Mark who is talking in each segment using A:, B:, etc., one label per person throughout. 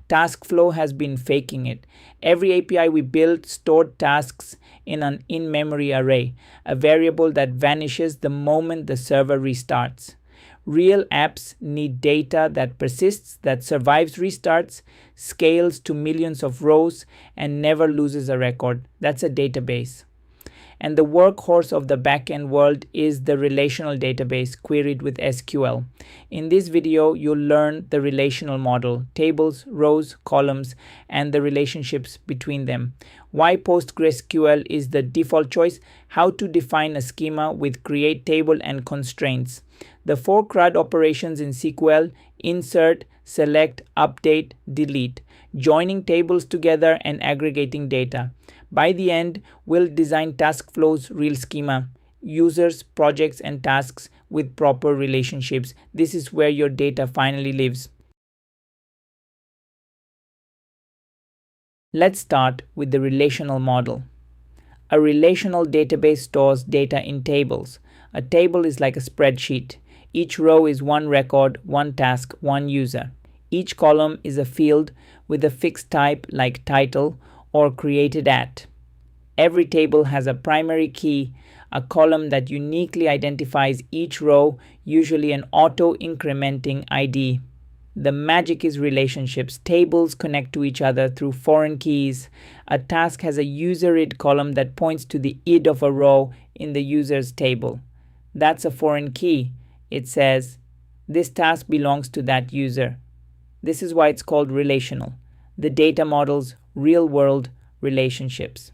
A: TaskFlow has been faking it. Every API we built stored tasks in an in-memory array, a variable that vanishes the moment the server restarts. Real apps need data that persists, that survives restarts, scales to millions of rows, and never loses a record. That's a database. And the workhorse of the backend world is the relational database queried with SQL. In this video, you'll learn the relational model, tables, rows, columns, and the relationships between them. Why PostgreSQL is the default choice, how to define a schema with create table and constraints. The 4 CRUD operations in SQL: insert, select, update, delete, joining tables together and aggregating data. By the end, we'll design TaskFlow's real schema, users, projects, and tasks with proper relationships. This is where your data finally lives. Let's start with the relational model. A relational database stores data in tables. A table is like a spreadsheet. Each row is one record, one task, one user. Each column is a field with a fixed type like title or created at. Every table has a primary key, a column that uniquely identifies each row, usually an auto-incrementing ID. The magic is relationships. Tables connect to each other through foreign keys. A task has a user id column that points to the id of a row in the user's table. That's a foreign key. It says, this task belongs to that user. This is why it's called relational. The data models real-world relationships.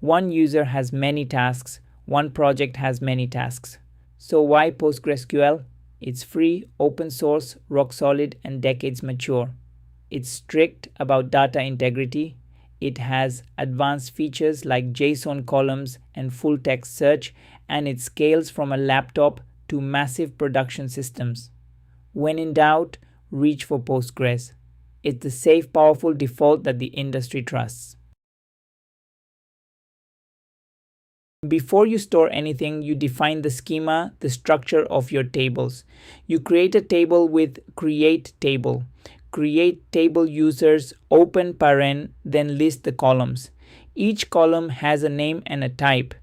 A: One user has many tasks. One project has many tasks. So why PostgreSQL? It's free, open source, rock solid, and decades mature. It's strict about data integrity. It has advanced features like JSON columns and full text search, and it scales from a laptop to massive production systems. When in doubt, reach for Postgres. It's the safe, powerful default that the industry trusts. Before you store anything, you define the schema, the structure of your tables. You create a table with create table. Create table users, open paren, then list the columns. Each column has a name and a type.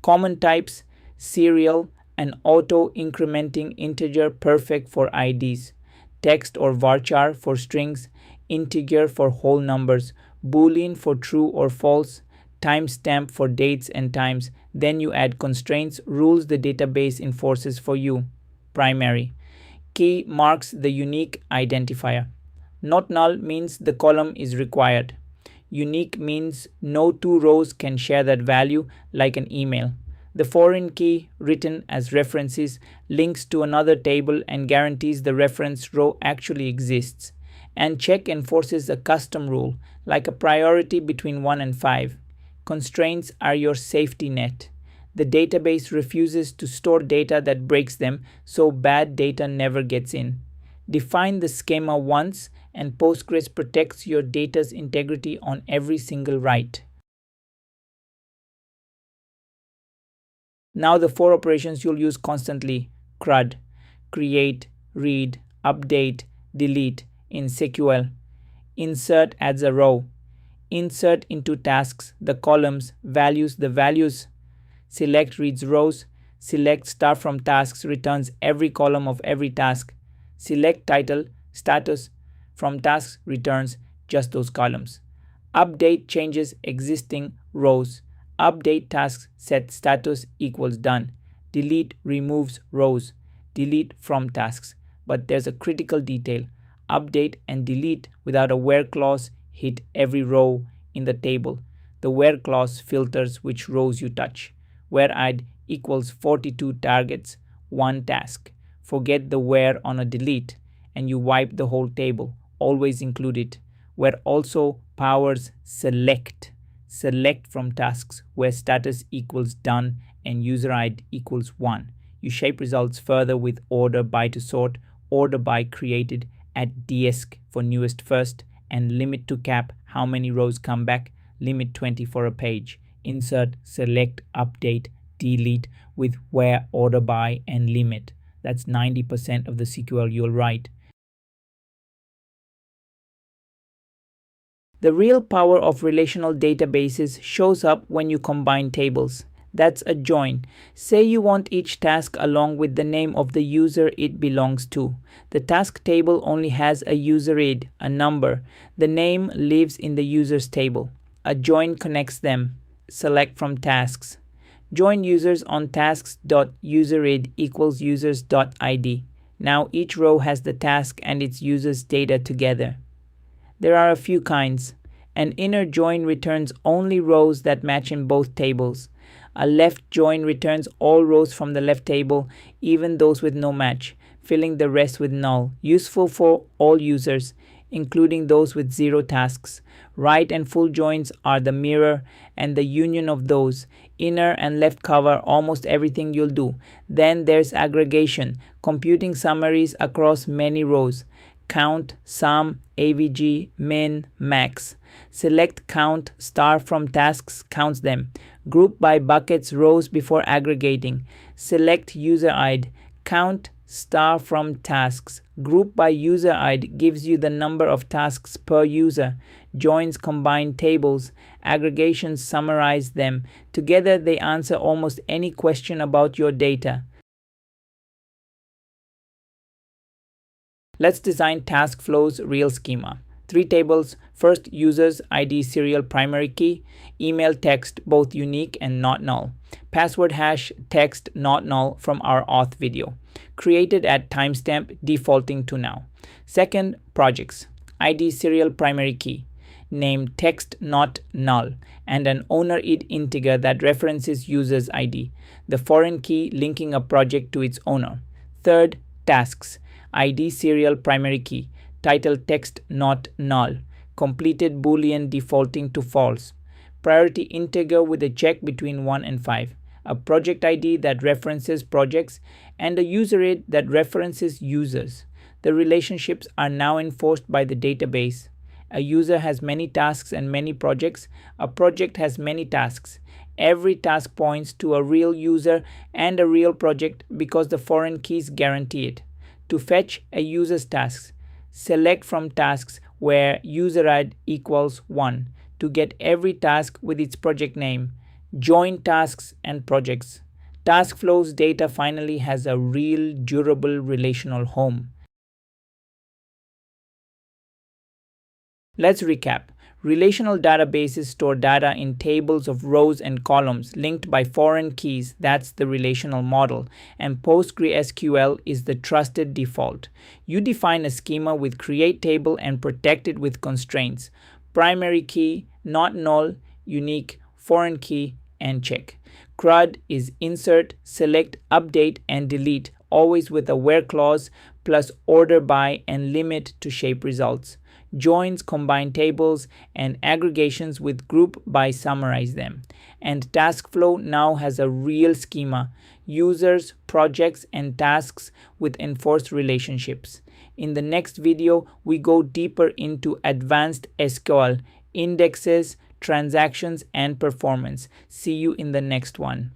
A: Common types: serial, an auto-incrementing integer perfect for IDs, text or varchar for strings, integer for whole numbers, boolean for true or false, timestamp for dates and times. Then you add constraints, rules the database enforces for you. Primary key marks the unique identifier. Not null means the column is required. Unique means no two rows can share that value, like an email. The foreign key, written as references, links to another table and guarantees the reference row actually exists. And check enforces a custom rule, like a priority between 1 and 5. Constraints are your safety net. The database refuses to store data that breaks them, so bad data never gets in. Define the schema once, and Postgres protects your data's integrity on every single write. Now the 4 operations you'll use constantly: CRUD, create, read, update, delete in SQL. Insert adds a row. Insert into tasks the columns, values the values. Select reads rows. Select star from tasks returns every column of every task. Select title, status from tasks returns just those columns. Update changes existing rows. Update tasks set status equals done. Delete removes rows. Delete from tasks. But there's a critical detail. Update and delete without a where clause hit every row in the table. The where clause filters which rows you touch. Where id equals 42 targets, 1 task. Forget the where on a delete and you wipe the whole table. Always include it. Where also powers select. Select from tasks where status equals done and user id equals 1. You shape results further with order by to sort, order by created, at dsc for newest first, and limit to cap how many rows come back, limit 20 for a page. Insert, select, update, delete with where, order by, and limit. That's 90% of the SQL you'll write. The real power of relational databases shows up when you combine tables. That's a join. Say you want each task along with the name of the user it belongs to. The task table only has a user id, a number. The name lives in the user's table. A join connects them. Select from tasks. Join users on tasks.userid equals users.id. Now each row has the task and its user's data together. There are a few kinds. An inner join returns only rows that match in both tables. A left join returns all rows from the left table, even those with no match, filling the rest with null, useful for all users, including those with 0 tasks. Right and full joins are the mirror and the union of those. Inner and left cover almost everything you'll do. Then there's aggregation, computing summaries across many rows. Count, sum, AVG, min, max. Select count star from tasks counts them. Group by buckets rows before aggregating. Select user id. Count star from tasks. Group by user id gives you the number of tasks per user. Joins combine tables. Aggregations summarize them. Together they answer almost any question about your data. Let's design TaskFlow's real schema. 3 tables. First, users, ID, serial, primary key. Email, text, both unique and not null. Password hash, text, not null from our auth video. Created at timestamp, defaulting to now. Second, projects. ID, serial, primary key. Name, text, not null. And an owner id integer that references user's ID. The foreign key linking a project to its owner. Third, tasks. ID, serial, primary key. Title, text, not null. Completed boolean defaulting to false. Priority integer with a check between 1 and 5. A project ID that references projects and a user id that references users. The relationships are now enforced by the database. A user has many tasks and many projects. A project has many tasks. Every task points to a real user and a real project because the foreign keys guarantee it. To fetch a user's tasks, select from tasks where user id equals 1 to get every task with its project name. Join tasks and projects. TaskFlow's data finally has a real durable relational home. Let's recap. Relational databases store data in tables of rows and columns linked by foreign keys. That's the relational model. And PostgreSQL is the trusted default. You define a schema with create table and protect it with constraints. Primary key, not null, unique, foreign key, and check. CRUD is insert, select, update, and delete, always with a where clause plus order by and limit to shape results. Joins combine tables and aggregations with group by summarize them. And TaskFlow now has a real schema, users, projects, and tasks with enforced relationships. In the next video, we go deeper into advanced SQL, indexes, transactions, and performance. See you in the next one.